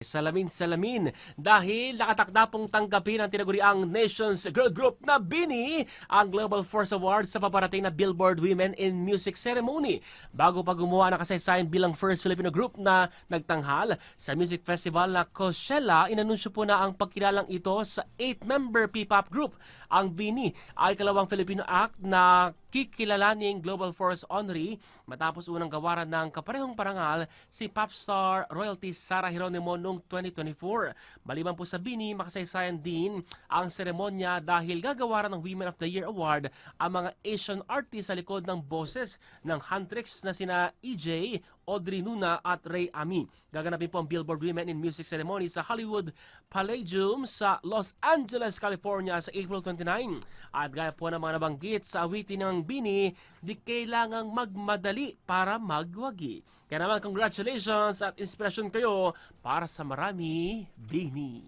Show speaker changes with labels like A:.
A: Salamin-salamin dahil nakatakda pong tanggapin ang tinaguriang Nations Girl Group na BINI ang Global Force Award sa paparating na Billboard Women in Music Ceremony. Bago pa gumawa ng kasaysayan bilang first Filipino group na nagtanghal sa music festival na Coachella, inanunsyo po na ang pagkilalang ito sa 8-member P-pop group. Ang BINI ay kalawang Filipino act na kikilalaning Global Force Honoree matapos unang gawaran ng kaparehong parangal si popstar royalty Sarah Geronimo noong 2024. Maliban po sa BINI, makasaysayan din ang seremonya dahil gagawaran ng Women of the Year Award ang mga Asian artists sa likod ng boses ng Huntrix na sina EJ, Audrey Nuna at Ray Ami. Gaganapin po ang Billboard Women in Music Ceremony sa Hollywood Palladium sa Los Angeles, California sa April 29. At gaya po ng mga nabanggit sa awitin ng BINI, di kailangang magmadali para magwagi. Kaya naman congratulations at inspirasyon kayo para sa marami, BINI.